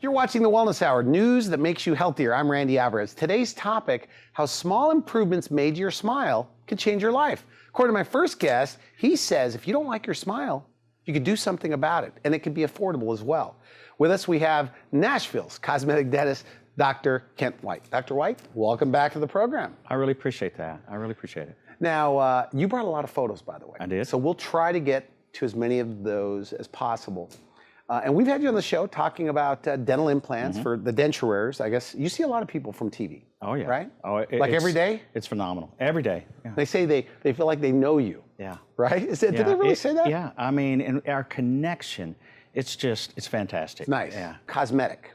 You're watching the Wellness Hour, news that makes you healthier. I'm Randy Alvarez. Today's topic, how small improvements made to your smile could change your life. According to my first guest, he says if you don't like your smile, you could do something about it, and it could be affordable as well. With us, we have Nashville's cosmetic dentist, Dr. Kent White. Dr. White, welcome back to the program. I really appreciate that. I really appreciate it. Now, you brought a lot of photos, by the way. I did. So we'll try to get to as many of those as possible. And we've had you on the show talking about dental implants for the denture wearers. I guess you see a lot of people from TV. Oh, yeah. Right? Oh, like every day? It's phenomenal. Every day. Yeah. They say they feel like they know you. Yeah. Right? Did they really say that? Yeah. I mean, and our connection, it's fantastic. It's nice. Yeah. Cosmetic.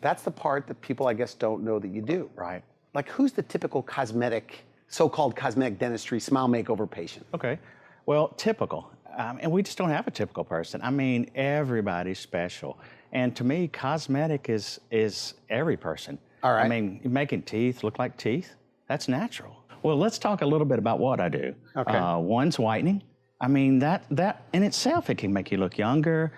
That's the part that people, I guess, don't know that you do. Right. Like, who's the typical cosmetic, so-called cosmetic dentistry smile makeover patient? Okay. Well, typical. And we just don't have a typical person. I mean, everybody's special. And to me, cosmetic is every person. All right. I mean, making teeth look like teeth, that's natural. Well, let's talk a little bit about what I do. Okay. One's whitening. I mean, that in itself, it can make you look younger,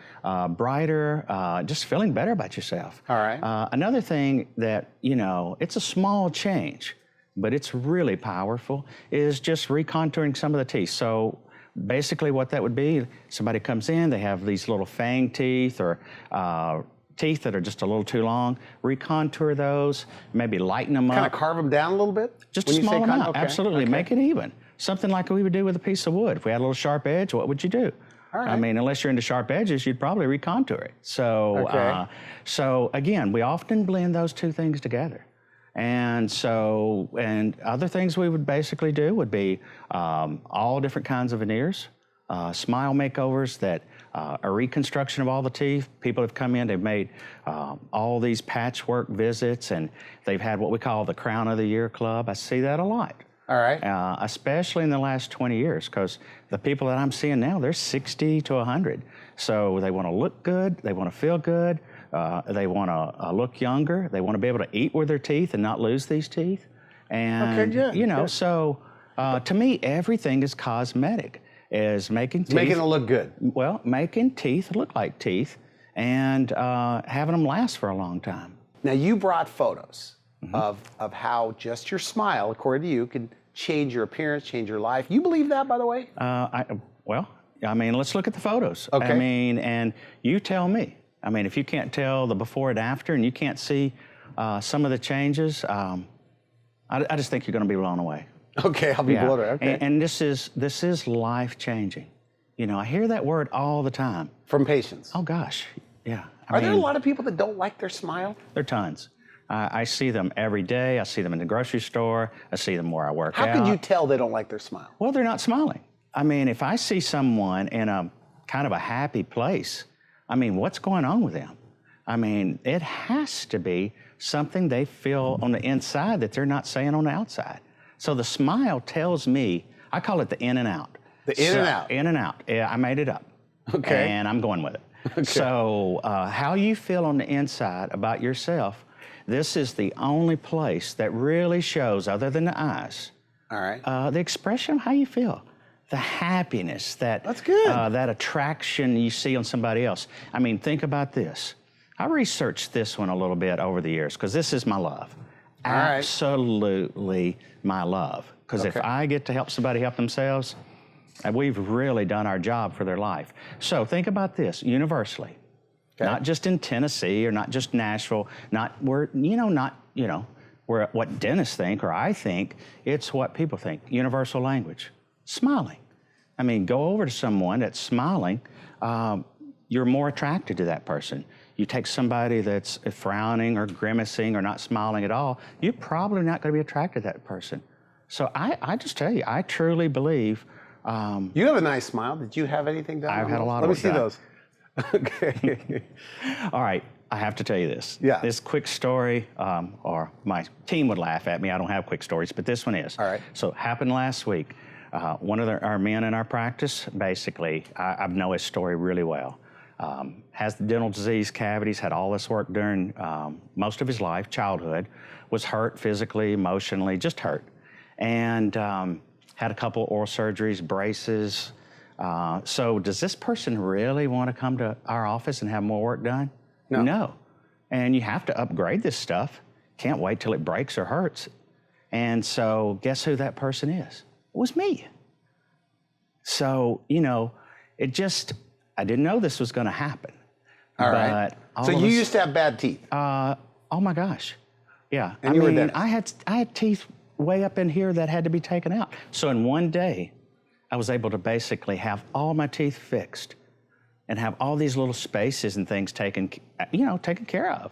brighter, just feeling better about yourself. All right. Another thing that, it's a small change, but it's really powerful, is just recontouring some of the teeth. So basically what that would be, somebody comes in, they have these little fang teeth or teeth that are just a little too long, recontour those, maybe lighten them up. Kind of carve them down a little bit? Just a small amount, okay. Absolutely, Okay. make it even. Something like we would do with a piece of wood. If we had a little sharp edge, what would you do? All right. I mean, unless you're into sharp edges, you'd probably recontour it. So, Okay. so again, we often blend those two things together. And so, and other things we would basically do would be all different kinds of veneers, smile makeovers that a reconstruction of all the teeth. People have come in, they've made all these patchwork visits, and they've had what we call the Crown of the Year Club. I see that a lot. All right. Especially in the last 20 years, because the people that I'm seeing now, they're 60 to 100. So they want to look good, they want to feel good, they want to look younger, they want to be able to eat with their teeth and not lose these teeth. And, Okay, good. So to me, everything is cosmetic, is making teeth. Making it look good. Well, making teeth look like teeth and having them last for a long time. Now, you brought photos of how just your smile, according to you, can change your appearance, change your life. You believe that, by the way? Well, I mean, let's look at the photos. Okay. I mean, and you tell me. I mean, if you can't tell the before and after and you can't see some of the changes, I just think you're going to be blown away. Okay, I'll be blown away. Okay. And this is life-changing. I hear that word all the time. From patients. Oh, gosh, yeah. Are there a lot of people that don't like their smile? There are tons. I see them every day. I see them in the grocery store. I see them where I work out. How can you tell they don't like their smile? Well, they're not smiling. I mean, if I see someone in a kind of a happy place, I mean, what's going on with them? I mean, it has to be something they feel on the inside that they're not saying on the outside. So the smile tells me, I call it the in and out. The in and out. In and out. Yeah, I made it up. Okay. And I'm going with it. Okay. So how you feel on the inside about yourself, this is the only place that really shows, other than the eyes, All right. the expression of how you feel. The happiness, That's good. that attraction you see on somebody else. I mean, think about this. I researched this one a little bit over the years because this is my love. All right. Absolutely my love. Because if I get to help somebody help themselves, we've really done our job for their life. So think about this universally, not just in Tennessee or not just Nashville, not where, where what dentists think or I think, it's what people think. Universal language. Smiling. I mean, go over to someone that's smiling, you're more attracted to that person. You take somebody that's frowning or grimacing or not smiling at all, you're probably not going to be attracted to that person. So I just tell you, I truly believe. You have a nice smile. Did you have anything done? I've had a lot of of Let me work see those. Okay. All right, I have to tell you this. Yeah. This quick story, or my team would laugh at me. I don't have quick stories, but this one is. All right. So it happened last week. One of our men in our practice, basically, I know his story really well. Has the dental disease, cavities, had all this work during most of his life, childhood, was hurt physically, emotionally, just hurt. And had a couple oral surgeries, braces. So does this person really want to come to our office and have more work done? No. No. and you have to upgrade this stuff. Can't wait till it breaks or hurts. And so guess who that person is? It was me. So, you know, I didn't know this was going to happen. All right. So you used to have bad teeth. Oh my gosh. Yeah. And you were a dentist. I had teeth way up in here that had to be taken out. So in one day, I was able to basically have all my teeth fixed and have all these little spaces and things taken care of.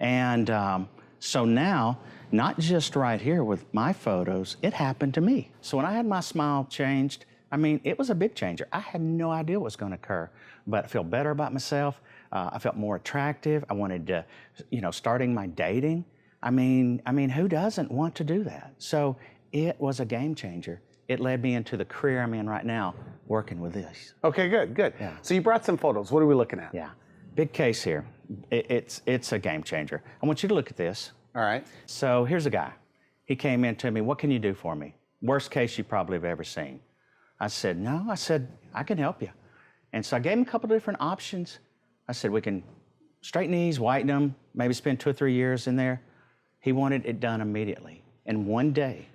And so now, not just right here with my photos, it happened to me. So when I had my smile changed, I mean, it was a big changer. I had no idea what was going to occur, but I feel better about myself. I felt more attractive. I wanted to, starting my dating. I mean, who doesn't want to do that? So it was a game changer. It led me into the career I'm in right now, working with this. Okay, good. Yeah. So you brought some photos. What are we looking at? Yeah, big case here. It's a game changer. I want you to look at this. All right. So here's a guy. He came in to me, what can you do for me? Worst case you probably have ever seen. I said, no. I said, I can help you. And so I gave him a couple different options. I said, we can straighten these, whiten them, maybe spend 2 or 3 years in there. He wanted it done immediately. In one day,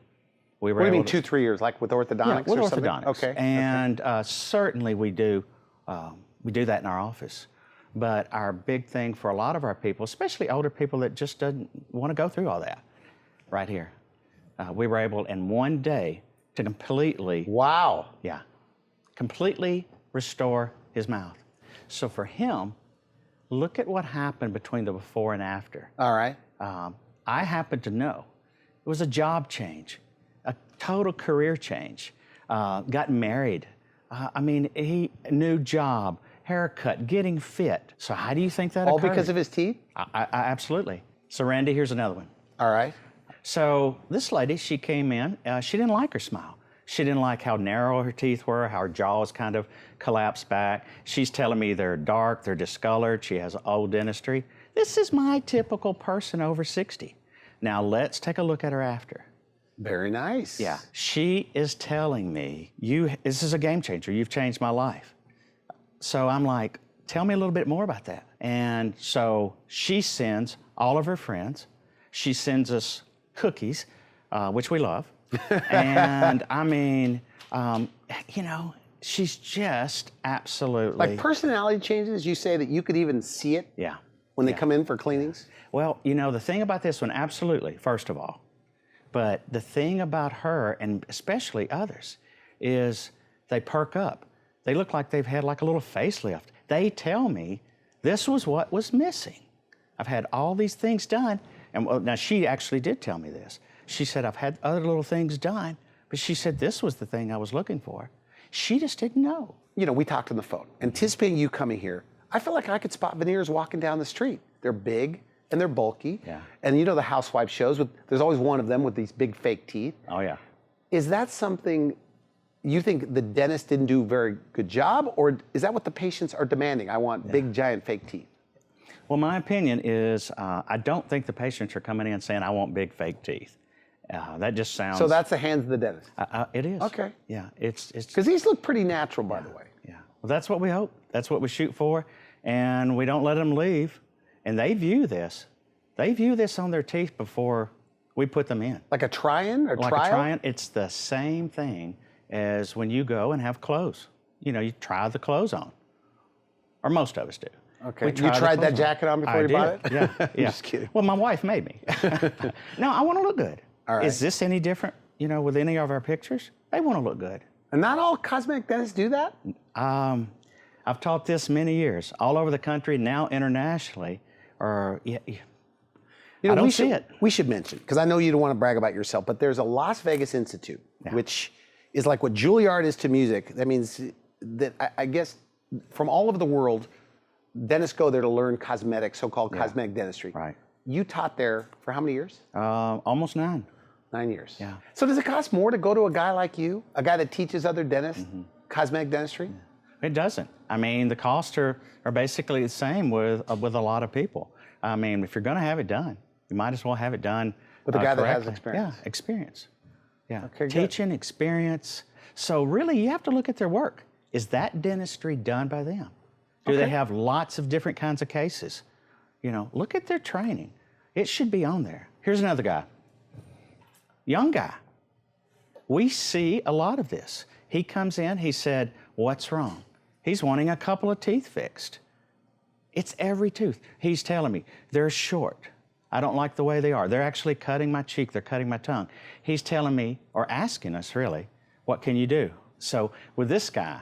we were What do you mean 2, 3 years? Like with orthodontics with or something? orthodontics. Okay. And certainly we do that in our office. But our big thing for a lot of our people, especially older people that just doesn't want to go through all that, right here. We were able in one day to completely, completely restore his mouth. So for him, look at what happened between the before and after. All right. I happen to know it was a job change, a total career change. Got married. New job, haircut, getting fit. So how do you think that All occurred? because of his teeth? I absolutely. So Randy, here's another one. All right. So this lady, she came in, she didn't like her smile. She didn't like how narrow her teeth were, how her jaw was kind of collapsed back. She's telling me they're dark, they're discolored, she has old dentistry. This is my typical person over 60. Now let's take a look at her after. Very nice. Yeah, she is telling me, this is a game changer, you've changed my life. So I'm like, tell me a little bit more about that. And so she sends all of her friends, she sends us cookies, which we love. And she's just absolutely. Like personality changes, you say that you could even see it when they come in for cleanings? Well, the thing about this one, absolutely, first of all. But the thing about her, and especially others, is they perk up. They look like they've had like a little facelift. They tell me this was what was missing. I've had all these things done. And now she actually did tell me this. She said, I've had other little things done, but she said this was the thing I was looking for. She just didn't know. We talked on the phone. Anticipating you coming here, I feel like I could spot veneers walking down the street. They're big and they're bulky. Yeah. And the housewife shows, there's always one of them with these big fake teeth. Oh, yeah. Is that something you think the dentist didn't do a very good job, or is that what the patients are demanding? I want big, giant fake teeth. Well, my opinion is I don't think the patients are coming in saying, I want big fake teeth. That just sounds... So that's the hands of the dentist? It is. Okay. Yeah, it's... Because these look pretty natural, by the way. Yeah. Well, that's what we hope. That's what we shoot for. And we don't let them leave. And they view this. They view this on their teeth before we put them in. Like a try-in or like trial? Like a try-in. It's the same thing as when you go and have clothes. You try the clothes on. Or most of us do. Okay. You tried that jacket on before you bought it? Yeah. I'm just kidding. Well, my wife made me. No, I want to look good. All right. Is this any different, with any of our pictures? They want to look good. And not all cosmetic dentists do that? I've taught this many years, all over the country, now internationally. I don't see it. We should mention, because I know you don't want to brag about yourself, but there's a Las Vegas Institute, which is like what Juilliard is to music. That means that I guess from all over the world, dentists go there to learn cosmetic, so-called cosmetic dentistry. Right. You taught there for how many years? Almost 9. 9 years. Yeah. So does it cost more to go to a guy like you, a guy that teaches other dentists cosmetic dentistry? It doesn't. The costs are basically the same with a lot of people. If you're going to have it done, you might as well have it done with a guy that has correctly. experience. Yeah, experience. Yeah. Okay, Teaching, experience. So really, you have to look at their work. Is that dentistry done by them? Do they have lots of different kinds of cases? You know, look at their training. It should be on there. Here's another guy, young guy. We see a lot of this. He comes in, he said, what's wrong? He's wanting a couple of teeth fixed. It's every tooth. He's telling me, they're short. I don't like the way they are. They're actually cutting my cheek, they're cutting my tongue. He's telling me, or asking us really, what can you do? So with this guy,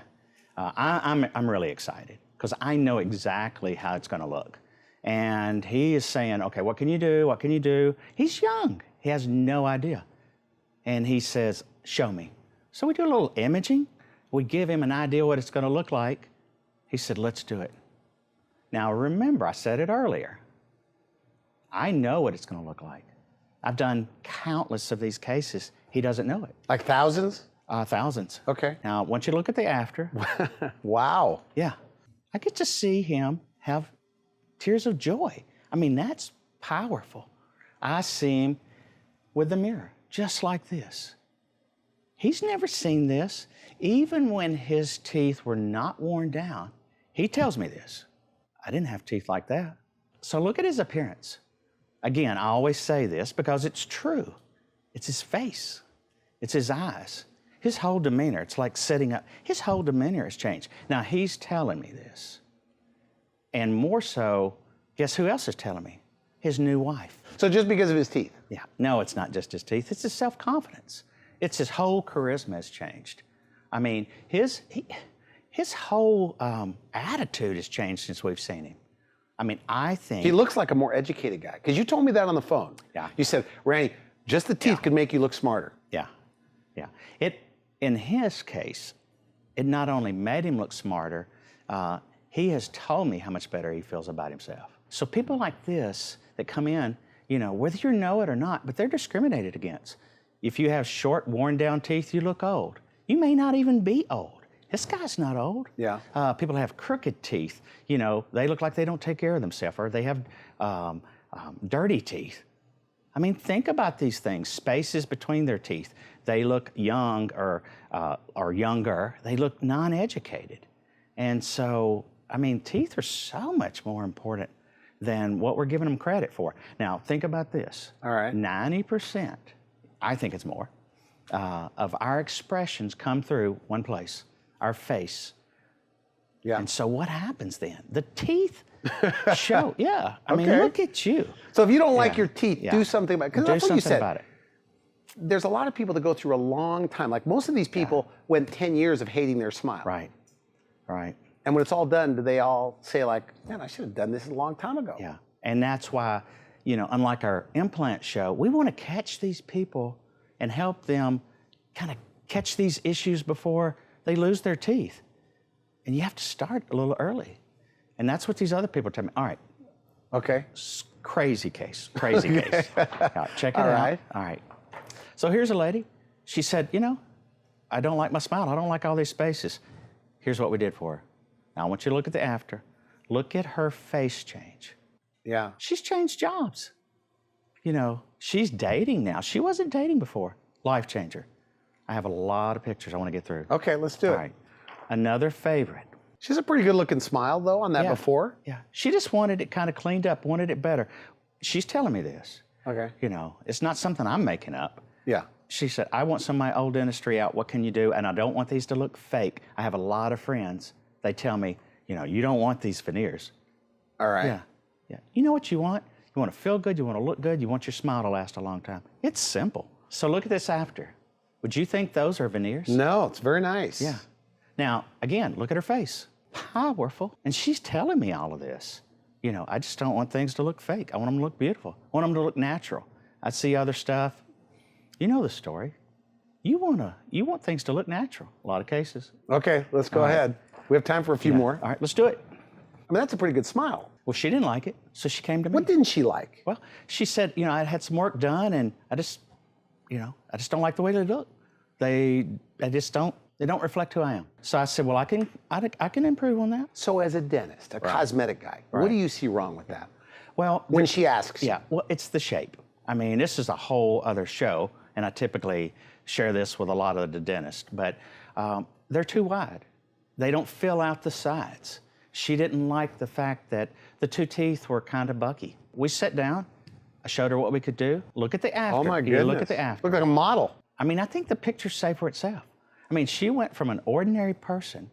I'm really excited because I know exactly how it's gonna look. And he is saying, okay, what can you do? What can you do? He's young, he has no idea. And he says, show me. So we do a little imaging. We give him an idea what it's gonna look like. He said, let's do it. Now remember, I said it earlier. I know what it's gonna look like. I've done countless of these cases. He doesn't know it. Like thousands? Thousands. Okay. Now, I want you to look at the after. Wow. Yeah. I get to see him have tears of joy. I mean, that's powerful. I see him with the mirror, just like this. He's never seen this. Even when his teeth were not worn down, he tells me this. I didn't have teeth like that. So look at his appearance. Again, I always say this because it's true. It's his face. It's his eyes. His whole demeanor, it's like sitting up. His whole demeanor has changed. Now, he's telling me this. And more so, guess who else is telling me? His new wife. So just because of his teeth? Yeah. No, it's not just his teeth. It's his self-confidence. It's his whole charisma has changed. I mean, his whole attitude has changed since we've seen him. I mean, I think... He looks like a more educated guy, because you told me that on the phone. Yeah. You said, Randy, just the teeth could make you look smarter. Yeah, yeah. In his case, it not only made him look smarter, he has told me how much better he feels about himself. So people like this that come in, you know, whether you know it or not, but they're discriminated against. If you have short, worn down teeth, you look old. You may not even be old. This guy's not old. Yeah. People have crooked teeth. You know, they look like they don't take care of themselves, or they have dirty teeth. I mean, think about these things. Spaces between their teeth. They look young or younger. They look non-educated. And so, I mean, teeth are so much more important than what we're giving them credit for. Now, think about this. All right. 90%, I think it's more, of our expressions come through one place, our face. Yeah. And so what happens then? The teeth show. Yeah. I mean, look at you. So if you don't like your teeth, do something about it. Because Do that's what you something said. about it. There's a lot of people that go through a long time. Like most of these people went 10 years of hating their smile. Right. Right. And when it's all done, do they all say like, man, I should have done this a long time ago? Yeah. And that's why, you know, unlike our implant show, we want to catch these people and help them kind of catch these issues before they lose their teeth. And you have to start a little early. And that's what these other people tell me. All right. Okay. Crazy case. Crazy case. All right, check it out. Right. All right. So here's a lady. She said, you know, I don't like my smile. I don't like all these spaces. Here's what we did for her. Now I want you to look at the after. Look at her face change. Yeah. She's changed jobs. You know, she's dating now. She wasn't dating before. Life changer. I have a lot of pictures I want to get through. Okay, let's do All it. right. Another favorite. She's a pretty good looking smile though on that before. Yeah. She just wanted it kind of cleaned up, wanted it better. She's telling me this. Okay. You know, it's not something I'm making up. Yeah. She said, I want some of my old dentistry out. What can you do? And I don't want these to look fake. I have a lot of friends. They tell me, you know, you don't want these veneers. All right. Yeah. Yeah. You know what you want? You want to feel good. You want to look good. You want your smile to last a long time. It's simple. So look at this after. Would you think those are veneers? No, it's very nice. Yeah. Now, again, look at her face. Powerful. And she's telling me all of this. You know, I just don't want things to look fake. I want them to look beautiful. I want them to look natural. I see other stuff. You know the story. You want things to look natural, a lot of cases. Okay, let's go ahead. We have time for a few more. All right, let's do it. I mean, that's a pretty good smile. Well, she didn't like it, so she came to me. What didn't she like? Well, she said, you know, I had some work done, and I just don't like the way they look. They don't reflect who I am. So I said, well, I can improve on that. So as a dentist, a cosmetic guy, what do you see wrong with that? Well, When she asks. yeah, well, it's the shape. I mean, this is a whole other show, and I typically share this with a lot of the dentists, but they're too wide. They don't fill out the sides. She didn't like the fact that the two teeth were kind of bucky. We sat down. I showed her what we could do. Look at the after. Oh my goodness. Look at the after. Look like a model. I mean, I think the pictures say for itself. I mean, she went from an ordinary person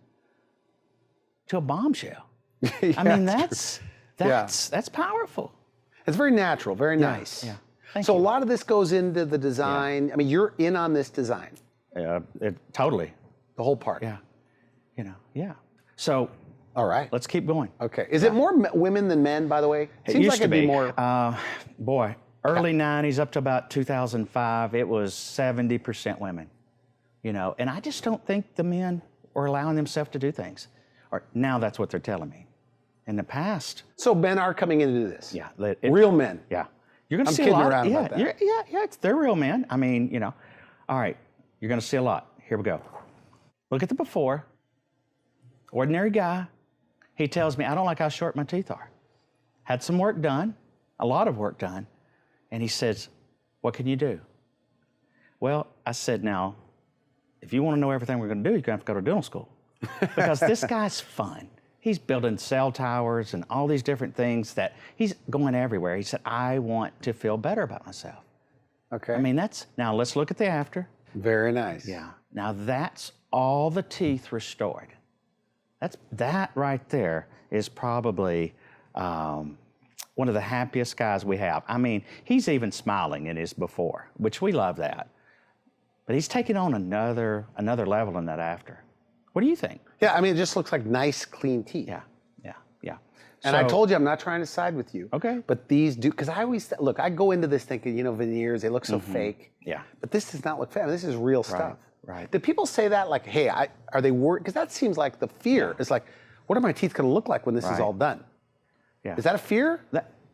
to a bombshell. Yeah, I mean, that's powerful. It's very natural, very nice. Yeah. Thank So you. a lot of this goes into the design. I mean, you're in on this design, Totally. the whole part. Yeah. You know. Yeah. So All right. let's keep going. Okay. Is it more women than men, by the way? It Seems used like to it'd be more. Boy, early 90s up to about 2005, it was 70% women. You know, and I just don't think the men were allowing themselves to do things. Or now that's what they're telling me. In the past, So men are coming into this. yeah, Real men. yeah, you're going to I'm see a kidding lot. around Yeah, about that. they're real men. I mean, you know, all right, you're going to see a lot. Here we go. Look at the before. Ordinary guy. He tells me I don't like how short my teeth are. Had some work done, a lot of work done, and he says, "What can you do?" Well, I said, "Now, if you want to know everything we're going to do, you're going to have to go to dental school because this guy's fun." He's building cell towers and all these different things that he's going everywhere. He said, I want to feel better about myself. Okay. I mean, now let's look at the after. Very nice. Yeah. Now that's all the teeth restored. That right there is probably one of the happiest guys we have. I mean, he's even smiling in his before, which we love that. But he's taking on another level in that after. What do you think? Yeah, I mean, it just looks like nice, clean teeth. Yeah. And I told you, I'm not trying to side with you. Okay. But these do, because I always, look, I go into this thinking, you know, veneers, they look so fake. Yeah. But this does not look fake. This is real stuff. right. Do people say that like, hey, are they worried? Because that seems like the fear. It's like, what are my teeth going to look like when this is Right. all done? Yeah. Is that a fear?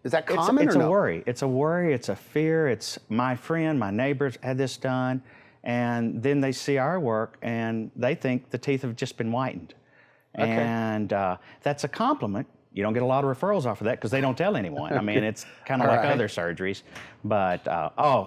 Is that common it's or a no? worry. It's a worry. It's a fear. It's my friend, my neighbors had this done, and then they see our work and they think the teeth have just been whitened. Okay. And that's a compliment. You don't get a lot of referrals off of that because they don't tell anyone. I mean, it's kind of All like right. other surgeries. But,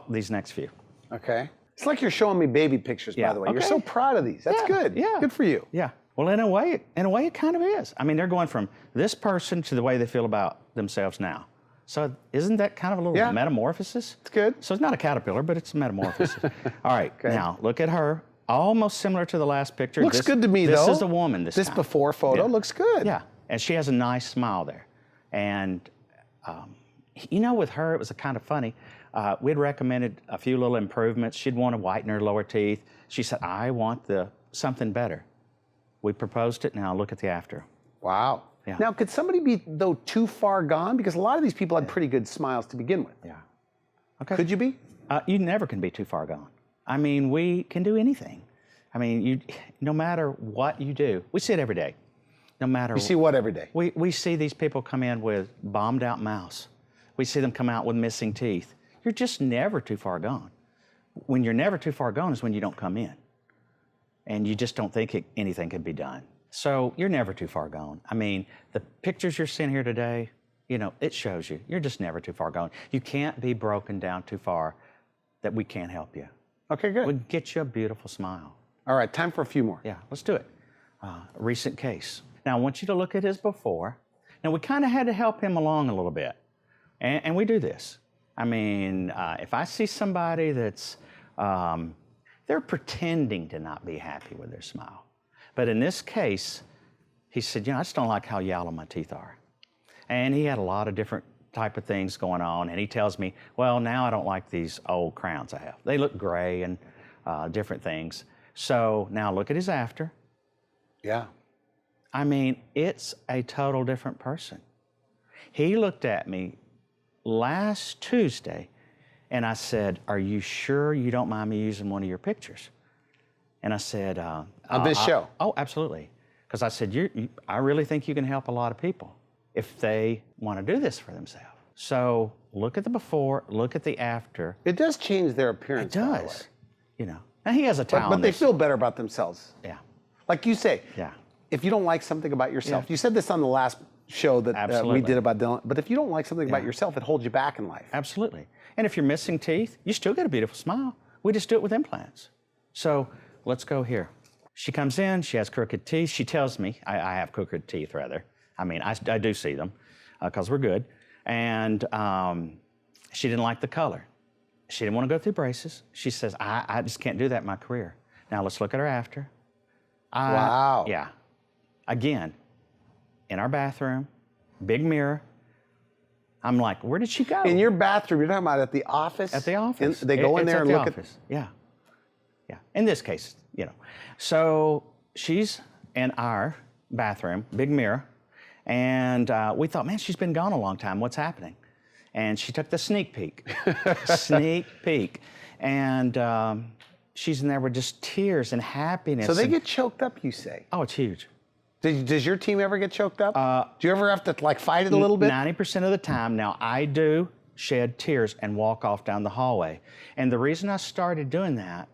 these next few. Okay. It's like you're showing me baby pictures, by Yeah, the way. You're okay. so proud of these. That's Yeah, good. yeah. Good for you. Yeah. Well, in a way, it kind of is. I mean, they're going from this person to the way they feel about themselves now. So isn't that kind of a little Yeah. metamorphosis? It's good. So it's not a caterpillar, but it's a metamorphosis. All right, Okay. now look at her. Almost similar to the last picture. Looks good to me, this though. This is a woman this This time. before photo Yeah. looks good. Yeah, and she has a nice smile there. And, you know, with her, it was kind of funny. We'd recommended a few little improvements. She'd want to whiten her lower teeth. She said, I want something better. We proposed it. Now look at the after. Wow. Yeah. Now, could somebody be, though, too far gone? Because a lot of these people had pretty good smiles to begin with. Yeah. Okay. Could you be? You never can be too far gone. I mean, we can do anything. I mean, no matter what you do, we see it every day. No matter You see what every day? we see these people come in with bombed out mouths. We see them come out with missing teeth. You're just never too far gone. When you're never too far gone is when you don't come in. And you just don't think anything can be done. So you're never too far gone. I mean, the pictures you're seeing here today, you know, it shows you. You're just never too far gone. You can't be broken down too far that we can't help you. Okay, good. We'll get you a beautiful smile. All right, time for a few more. Yeah, let's do it. A recent case. Now, I want you to look at his before. Now, we kind of had to help him along a little bit. And we do this. I mean, if I see somebody that's, they're pretending to not be happy with their smile. But in this case, he said, you know, I just don't like how yellow my teeth are. And he had a lot of different type of things going on. And he tells me, well, now I don't like these old crowns I have. They look gray and different things. So now look at his after. Yeah. I mean, it's a total different person. He looked at me last Tuesday and I said, are you sure you don't mind me using one of your pictures? And I said, On this show? Oh, absolutely. Because I said, I really think you can help a lot of people if they want to do this for themselves. So look at the before, look at the after. It does change their appearance. It by the way. does. You know. Now he has a towel. But they feel better about themselves. Yeah. Like you say, Yeah. if you don't like something about yourself, Yeah. you said this on the last show that we Absolutely. did about Dylan, but if you don't like something about Yeah. yourself, it holds you back in life. Absolutely. And if you're missing teeth, you still get a beautiful smile. We just do it with implants. So let's go here. She comes in, she has crooked teeth. She tells me, I have crooked teeth rather. I mean, I do see them because we're good. And she didn't like the color. She didn't want to go through braces. She says, I just can't do that in my career. Now let's look at her after. Wow. Yeah. Again, in our bathroom, big mirror. I'm like, where did she go? In your bathroom, you're talking about at the office? At the office. They go in there and look office. Yeah. Yeah. In this case, you know. So she's in our bathroom, big mirror, and we thought, man, she's been gone a long time. What's happening? And she took the sneak peek. Sneak peek. And she's in there with just tears and happiness. So they get choked up, you say? Oh, it's huge. Does your team ever get choked up? Do you ever have to like fight it a little bit? 90% of the time. Now, I do shed tears and walk off down the hallway. And the reason I started doing that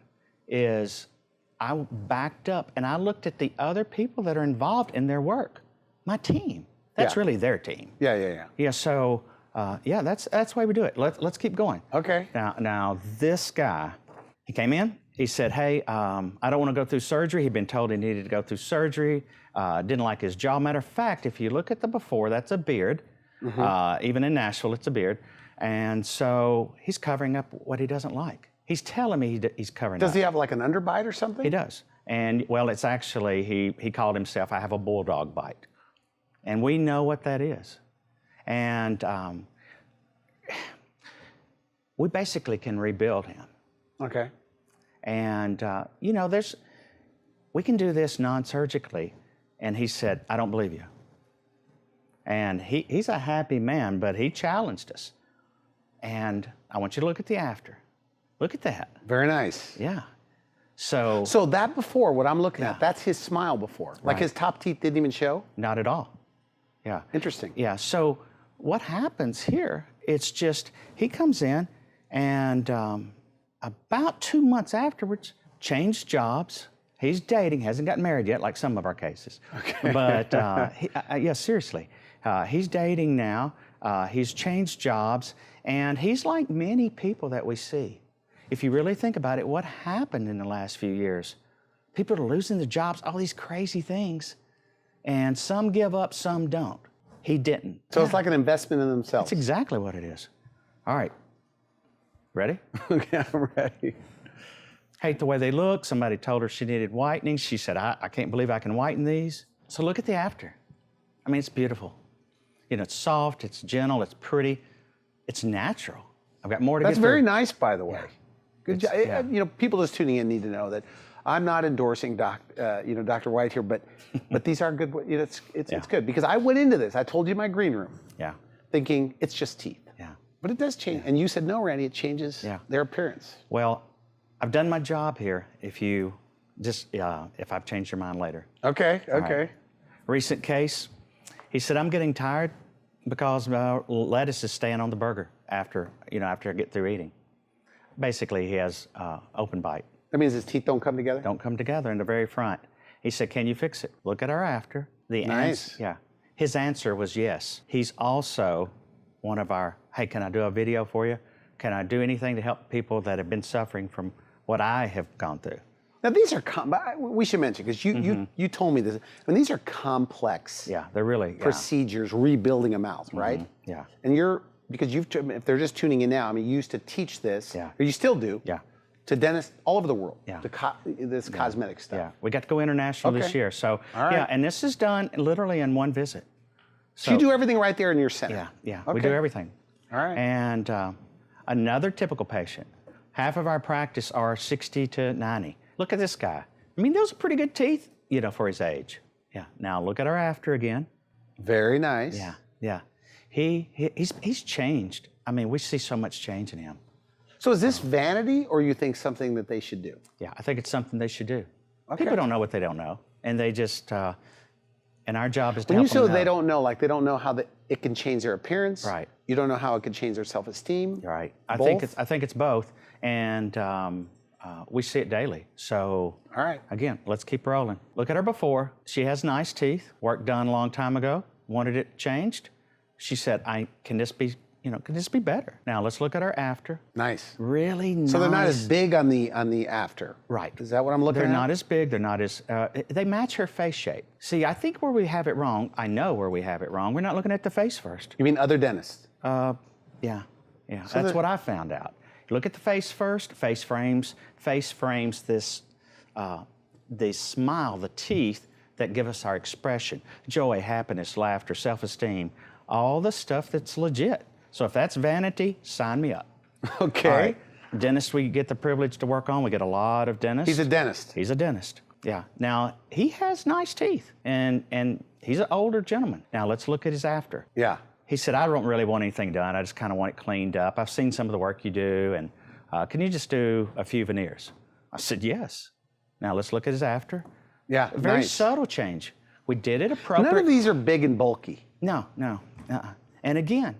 is I backed up and I looked at the other people that are involved in their work. My team. That's really their team. Yeah. Yeah, so, that's the way we do it. Let's keep going. Okay. Now, this guy, he came in. He said, hey, I don't want to go through surgery. He'd been told he needed to go through surgery. Didn't like his jaw. Matter of fact, if you look at the before, that's a beard. Even in Nashville, it's a beard. And so he's covering up what he doesn't like. He's telling me he's covering up. Does he have like an underbite or something? He does. And, well, it's actually, he called himself, I have a bulldog bite. And we know what that is. And we basically can rebuild him. Okay. And, we can do this non-surgically. And he said, I don't believe you. And he's a happy man, but he challenged us. And I want you to look at the after. Look at that. Very nice. Yeah. So that before, what I'm looking at, that's his smile before. Like his top teeth didn't even show? Not at all. Yeah. Interesting. Yeah. So what happens here, it's just, he comes in and about 2 months afterwards, changed jobs. He's dating, hasn't gotten married yet, like some of our cases. Okay. But seriously, he's dating now. He's changed jobs, and he's like many people that we see. If you really think about it, what happened in the last few years? People are losing their jobs, all these crazy things, and some give up, some don't. He didn't. So it's like an investment in themselves. That's exactly what it is. All right. Ready? Okay, I'm ready. Hate the way they look. Somebody told her she needed whitening. She said, I can't believe I can whiten these. So look at the after. I mean, it's beautiful. You know, it's soft, it's gentle, it's pretty, it's natural. I've got more to get That's through. very nice, by the way. Yeah. Good job. Yeah. You know, people just tuning in need to know that I'm not endorsing Dr. White here, but these are good. You know, it's good because I went into this. I told you my green room. Yeah. Thinking it's just teeth. Yeah. But it does change. Yeah. And you said no, Randy. It changes their appearance. Well, I've done my job here. If you just if I've changed your mind later. Okay. Okay. Right. Recent case. He said, I'm getting tired because lettuce is staying on the burger after I get through eating. Basically, he has open bite. That means his teeth don't come together? Don't come together in the very front. He said, can you fix it? Look at our after. Nice. His answer was yes. He's also one of our, hey, can I do a video for you? Can I do anything to help people that have been suffering from what I have gone through? Now, these are, we should mention, because you told me this, I mean, these are complex they're really procedures, rebuilding a mouth, right? Yeah. And because if they're just tuning in now, I mean, you used to teach this, or you still do, to dentists all over the world, this cosmetic stuff. Yeah, we got to go international this year. So, and this is done literally in one visit. So you do everything right there in your center? Yeah, we do everything. All right. And another typical patient, half of our practice are 60 to 90. Look at this guy. I mean, those are pretty good teeth, for his age. Yeah. Now look at our after again. Very nice. Yeah. He's changed. I mean, we see so much change in him. So is this vanity, or you think something that they should do? Yeah, I think it's something they should do. Okay. People don't know what they don't know, and they just. And our job is to when help you say them know. they don't know, like they don't know how it can change their appearance. Right. You don't know how it can change their self-esteem. Right. Both? I think it's both, and we see it daily. So. All right. Again, let's keep rolling. Look at her before. She has nice teeth. Work done a long time ago. Wanted it changed. She said, "Can this be could just be better. Now let's look at our after. Nice. Really nice. So they're not as big on the after. Right. Is that what I'm looking at? They're not as big. They're not as. They match her face shape. See, I think where we have it wrong. I know where we have it wrong. We're not looking at the face first. You mean other dentists? Yeah. That's what I found out. Look at the face first. Face frames this, the smile, the teeth that give us our expression, joy, happiness, laughter, self-esteem, all the stuff that's legit. So if that's vanity, sign me up. Okay. All right. Dentists we get the privilege to work on. We get a lot of dentists. He's a dentist. He's a dentist. Yeah. Now he has nice teeth, and he's an older gentleman. Now let's look at his after. Yeah. He said, I don't really want anything done. I just kind of want it cleaned up. I've seen some of the work you do, and can you just do a few veneers? I said, yes. Now let's look at his after. Yeah, Very nice. subtle change. We did it appropriate. None of these are big and bulky. No. And again,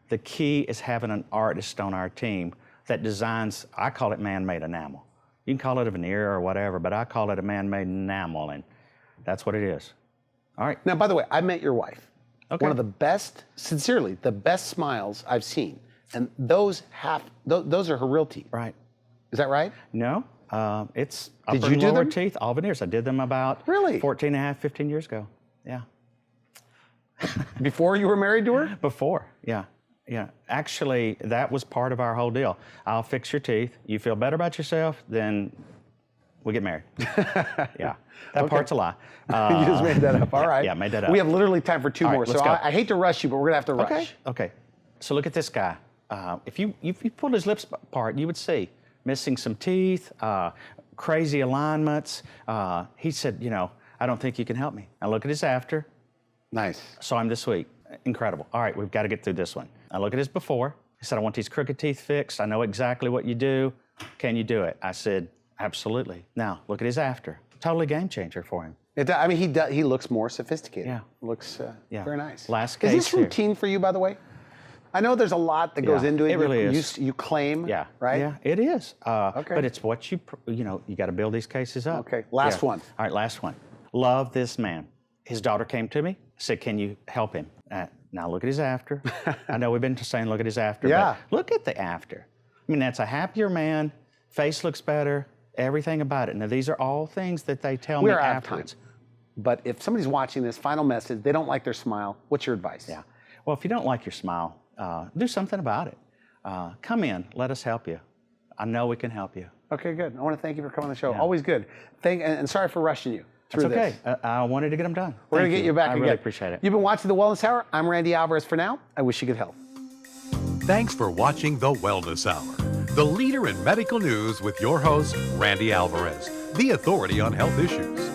the key is having an artist on our team that designs, I call it man-made enamel. You can call it a veneer or whatever, but I call it a man-made enamel, and that's what it is. All right. Now, by the way, I met your wife. Okay. One of the best, sincerely, the best smiles I've seen. And those are her real teeth. Right. Is that right? No, it's Did upper you and do lower them? teeth, all veneers. I did them about Really? 14 and a half, 15 years ago. Yeah. Before you were married to her? Before, yeah. Actually, that was part of our whole deal. I'll fix your teeth. You feel better about yourself, then we get married. Yeah. That part's a lie. You just made that up. All right. Yeah, made that up. We have literally time for two All right, more. let's So go. I hate to rush you, but we're going to have to rush. Okay. So look at this guy. If you pulled his lips apart, you would see missing some teeth, crazy alignments. He said, I don't think you can help me. Now look at his after. Nice. Saw him this week. Incredible. All right, we've got to get through this one. I look at his before. He said, I want these crooked teeth fixed. I know exactly what you do. Can you do it? I said, absolutely. Now look at his after. Totally game changer for him. He looks more sophisticated. Yeah. Looks very nice. Last Is case this here. routine for you, by the way? I know there's a lot that goes into it. It really is. You claim, Yeah. right? Yeah, it is. Okay. But it's what you got to build these cases up. Okay, last one. All right, last one. Love this man. His daughter came to me, said, can you help him? Now look at his after. I know we've been saying look at his after, Yeah. but look at the after. I mean, that's a happier man, face looks better, everything about it. Now these are all things that they tell me We're out of time. afterwards. But if somebody's watching this, final message, they don't like their smile, what's your advice? Yeah. Well, if you don't like your smile, do something about it. Come in, let us help you. I know we can help you. Okay, good. I want to thank you for coming on the show. Yeah. Always good. And sorry for rushing you through It's okay. this. I wanted to get them done. We're going to Thank get you back I again. really appreciate it. You've been watching The Wellness Hour. I'm Randy Alvarez for now. I wish you good health. Thanks for watching The Wellness Hour, the leader in medical news with your host, Randy Alvarez, the authority on health issues.